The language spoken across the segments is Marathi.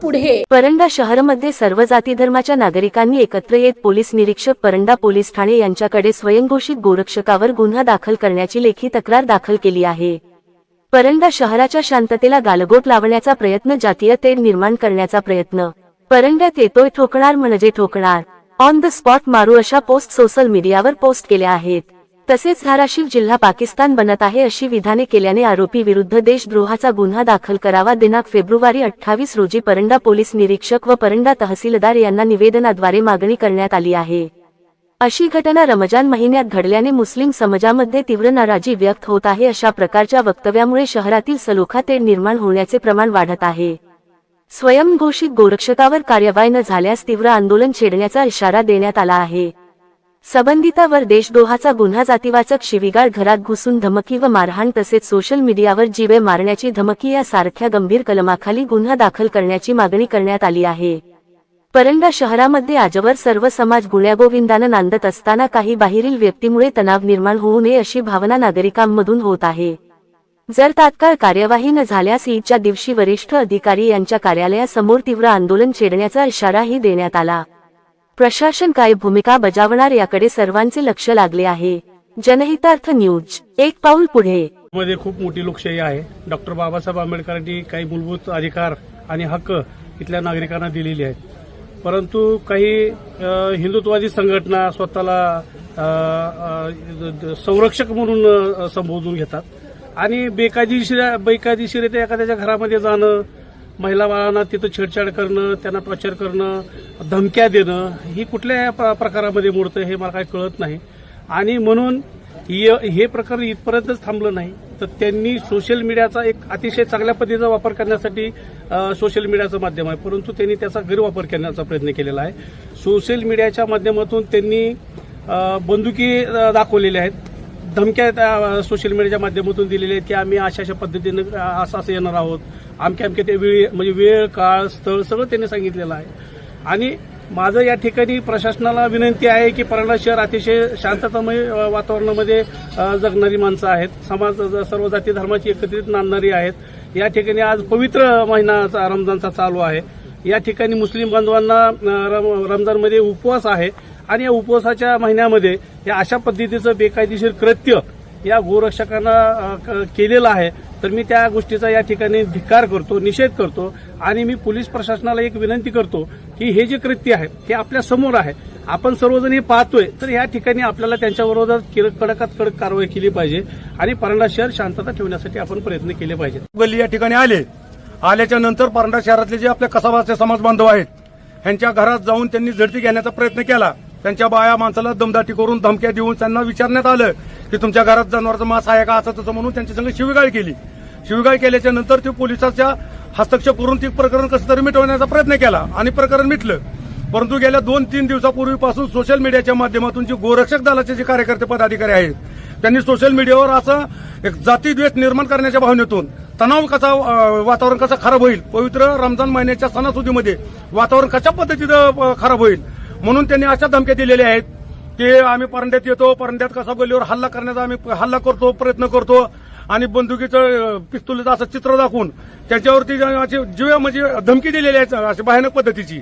पुढे। परंडा शहरामध्ये सर्व जाती धर्माच्या नागरिकांनी एकत्र येत पोलीस निरीक्षक परंडा पोलीस ठाणे यांच्याकडे स्वयंघोषित गोरक्षकावर गुन्हा दाखल करण्याची लेखी तक्रार दाखल केली आहे। परंडा शहराच्या शांततेला गालबोट लावण्याचा प्रयत्न, जातीय तेढ निर्माण करण्याचा प्रयत्न, परंड्यात येतोय ठोकणार म्हणजे ठोकणार, ऑन द स्पॉट मारू अशा पोस्ट सोशल मीडियावर पोस्ट केल्या आहेत। तसेच धाराशिव जिल्हा पाकिस्तान बनत आहे अशी विधाने केल्याने आरोपी विरुद्ध देशद्रोहाचा गुन्हा दाखल करावा। दिनांक फेब्रुवारी 28 रोजी परंडा पोलीस निरीक्षक व परंडा तहसीलदार यांना निवेदनाद्वारे मागणी करण्यात आली आहे। अशी घटना रमजान महिन्यात घडल्याने मुस्लिम समाजामध्ये तीव्र नाराजी व्यक्त होत आहे। अशा प्रकारच्या वक्तव्यामुळे शहरातील सलोखा तेढ निर्माण होण्याचे प्रमाण वाढत आहे। स्वयंघोषित गोरक्षकावर कार्यवाही न झाल्यास तीव्र आंदोलन छेडण्याचा इशारा देण्यात आला आहे। संबंधितावर देशद्रोहाचा गुन्हा, जातीवाचक शिवीगाळ, घरात घुसून धमकी व मारहाण तसेच सोशल मीडियावर जीवे मारण्याची धमकी यासारख्या गंभीर कलमाखाली गुन्हा दाखल करण्याची मागणी करण्यात आली आहे। परंडा शहरामध्ये आजवर सर्व समाज गुण्यागोविंदानं नांदत असताना काही बाहेरील व्यक्तीमुळे तणाव निर्माण होऊ नये अशी भावना नागरिकांमधून होत आहे। जर तात्काळ कार्यवाही न झाल्यास ईदच्या दिवशी वरिष्ठ अधिकारी यांच्या कार्यालयासमोर तीव्र आंदोलन छेडण्याचा इशाराही देण्यात आला। प्रशासन काय भूमिका बजावणार याकडे सर्वांचे लक्ष लागले आहे। जनहितार्थ न्यूज, एक पाऊल पुढे। मध्ये खूप मोठी लोकशाही आहे। डॉक्टर बाबासाहेब आंबेडकरांनी काही मूलभूत अधिकार आणि हक्क इथल्या नागरिकांना दिलेले आहेत, परंतु काही हिंदुत्ववादी संघटना स्वतःला संरक्षक म्हणून संबोधून घेतात आणि बेकायदेशीरित्या एखाद्याच्या घरामध्ये जाणं, महिला बाळांना तिथं छेडछाड करणं, त्यांना टॉर्चर करणं, धमक्या देणं ही कुठल्या प्रकारामध्ये मोडतं हे मला काही कळत नाही। आणि म्हणून हे प्रकरण इथपर्यंतच थांबलं नाही, तर त्यांनी सोशल मीडियाचा एक अतिशय चांगल्या पद्धतीचा वापर करण्यासाठी सोशल मीडियाचं माध्यम आहे, परंतु त्यांनी त्याचा गैरवापर करण्याचा प्रयत्न केलेला आहे। सोशल मीडियाच्या माध्यमातून त्यांनी बंदुकी दाखवलेल्या आहेत, धमक्या सोशल मीडियाच्या माध्यमातून दिलेल्या आहेत की आम्ही अशा पद्धतीनं असं येणार आहोत, अमक्या ते वेळ काळ स्थळ सगळं त्यांनी सर्गितलेलं आहे। आणि माझं या ठिकाणी प्रशासनाला विनंती आहे की परंडा शहर अतिशय शांततामय वातावरणामध्ये जगणारी माणसं आहेत, समाज सर्व जाती धर्माची एकत्रित नांदणारी आहेत। या ठिकाणी आज पवित्र महिना रमजानचा चालू आहे। या ठिकाणी मुस्लिम बांधवांना रमजानमध्ये उपवास आहे आणि या उपवासाच्या महिन्यामध्ये या अशा पद्धतीचं बेकायदेशीर कृत्य या गोरक्षकांना केलेलं आहे, तर मी त्या गोष्टीचा या ठिकाणी धिक्कार करतो, निषेध करतो आणि मी पोलीस प्रशासनाला एक विनंती करतो की हे जे कृत्य आहे ते आपल्या समोर आहे, आपण सर्वजण हे पाहतोय, तर या ठिकाणी आपल्याला त्यांच्याबरोबर कडकात कडक कारवाई केली पाहिजे आणि परंडा शहर शांतता ठेवण्यासाठी आपण प्रयत्न केले पाहिजेत। गल्ली या ठिकाणी आल्याच्या नंतर परंडा शहरातले जे आपले कसाबाचे समाज बांधव आहेत यांच्या घरात जाऊन त्यांनी झडती घेण्याचा प्रयत्न केला। त्यांच्या बाया माणसाला दमदाटी करून धमक्या देऊन त्यांना विचारण्यात आलं की तुमच्या घरात जनावरचं मांस आहे का, असं तसं म्हणून त्यांच्या संग शिवीगाळ केली। शिवीगाळ केल्याच्या नंतर ते पोलिसांच्या हस्तक्षेप करून ते प्रकरण कसं तरी मिटवण्याचा प्रयत्न केला आणि प्रकरण मिटलं। परंतु गेल्या 2-3 दिवसापूर्वीपासून सोशल मीडियाच्या माध्यमातून जे गोरक्षक दलाचे जे कार्यकर्ते पदाधिकारी आहेत त्यांनी सोशल मीडियावर असं एक जातीद्वेष निर्माण करण्याच्या भावनेतून तणाव कसा, वातावरण कसं खराब होईल, पवित्र रमजान महिन्याच्या सणासुदीमध्ये वातावरण कशा पद्धतीनं खराब होईल म्हणून त्यांनी अशा धमक्या दिलेल्या आहेत की आम्ही परंड्यात येतो, परंड्यात कसा गल्लीवर हल्ला करण्याचा आम्ही हल्ला करतो, प्रयत्न करतो आणि बंदुकीचं पिस्तुलीचं असं चित्र दाखवून त्याच्यावरती जीव म्हणजे धमकी दिलेली आहे अशी भयानक पद्धतीची।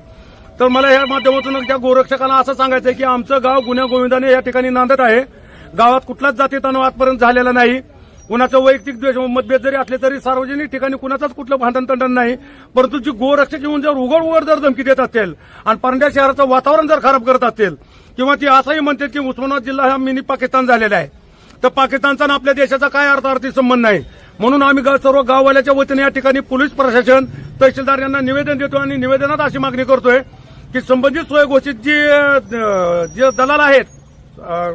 तर मला या माध्यमातून त्या गोरक्षकांना असं सांगायचं आहे की आमचं गाव गुण्यागोविंदाने या ठिकाणी नांदत आहे। गावात कुठलाच जाती तणाव आजपर्यंत झालेला नाही, कुणाचं वैयक्तिक द्वेष मतभेद जरी असले तरी सार्वजनिक ठिकाणी कुणाचाच कुठलं भांडण तंडण नाही, परंतु जी गोरक्षक येऊन जर उघड जर धमकी देत असेल आणि परंडा शहराचं वातावरण जर खराब करत असेल किंवा ती असंही म्हणतात की उस्मानाबाद जिल्हा हा मिनी पाकिस्तान झालेला आहे, तर पाकिस्तानचा आणि आपल्या देशाचा काय अर्थार्थी संबंध नाही। म्हणून आम्ही सर्व गाववाल्याच्या वतीने या ठिकाणी पोलीस प्रशासन, तहसीलदार यांना निवेदन देतो आणि निवेदनात अशी मागणी करतोय की संबंधित स्वयंघोषित जे दलाल आहेत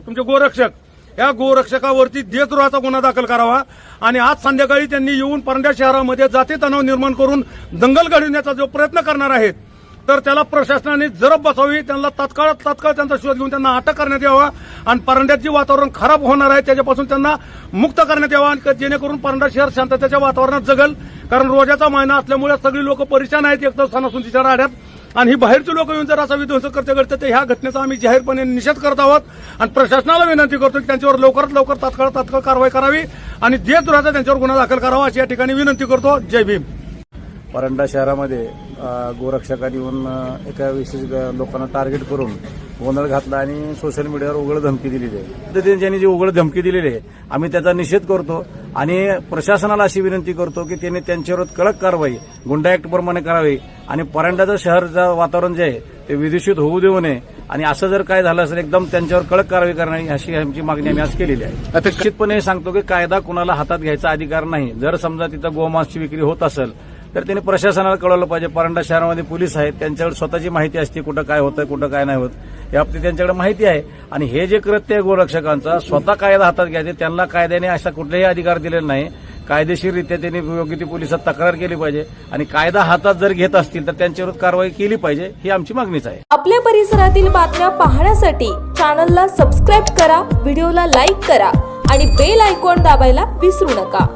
तुमचे गोरक्षक, या गोरक्षकावरती देशद्रोहाचा गुन्हा दाखल करावा आणि आज संध्याकाळी त्यांनी येऊन परंडा शहरामध्ये जाती तणाव निर्माण करून दंगल घडविण्याचा जो प्रयत्न करणार आहेत तर त्याला प्रशासनाने जरब बसावी, त्यांना तात्काळ त्यांचा शोध घेऊन त्यांना अटक करण्यात यावा आणि परंड्यात जे वातावरण खराब होणार आहे त्याच्यापासून त्यांना मुक्त करण्यात यावं आणि जेणेकरून परंडा शहर शांततेच्या वातावरणात जगल। कारण रोजाचा महिना असल्यामुळे सगळी लोक परेशान आहेत एक तर सणासुदीच्या राहण्यात आणि ही बाहेरची लोक येऊन जर असा विध्वंस करते तर ह्या घटनेचा आम्ही जाहीरपणे निषेध करत आहोत आणि प्रशासनाला विनंती करतो की त्यांच्यावर लवकरात लवकर तात्काळ कारवाई करावी आणि देशद्रोहाचा त्यांच्यावर गुन्हा दाखल करावा अशी या ठिकाणी विनंती करतो। जय भीम। परंडा शहरामध्ये गोरक्षकांनी येऊन एका विशेष लोकांना टार्गेट करून गोंधळ घातला आणि सोशल मीडियावर उघड धमकी दिलेली आहे. तर त्यांनी जी उघड धमकी दिलेली आहे आम्ही त्याचा निषेध करतो आणि प्रशासनाला अशी विनंती करतो की त्यांनी त्यांच्यावर कडक कारवाई गुंडा ऍक्ट प्रमाणे करावी आणि परंडाचं शहरचं वातावरण जे आहे ते विदूषित होऊ देऊ नये आणि असं जर काय झालं असेल एकदम त्यांच्यावर कडक कारवाई करण्याची अशी आमची मागणी आम्ही आज केलेली आहे. निश्चितपणे सांगतो की कायदा कुणाला हातात घ्यायचा अधिकार नाही. जर समजा तिथं गोमांसची विक्री होत असेल तर त्यांनी प्रशासनाला कळवलं पाहिजे. परंडा शहरामध्ये पोलीस आहेत, त्यांच्याकडे स्वतःची माहिती असते कुठं काय होतं कुठं काय नाही होत याबाबतीत त्यांच्याकडे माहिती आहे. आणि हे जे कृत्य आहे गोरक्षकांचा स्वतः कायदा हातात घ्यायचे त्यांना कायद्याने असा कुठलाही अधिकार दिलेला नाही. कायदेशीररित्या त्यांनी योग्य ती पोलिसात तक्रार केली पाहिजे आणि कायदा हातात जर घेत असतील तर त्यांच्यावर कारवाई केली पाहिजे ही आमची मागणीच आहे. आपल्या परिसरातील बातम्या पाहण्यासाठी चॅनलला सबस्क्राईब करा, व्हिडिओला लाईक करा आणि बेल आयकॉन दाबायला विसरू नका.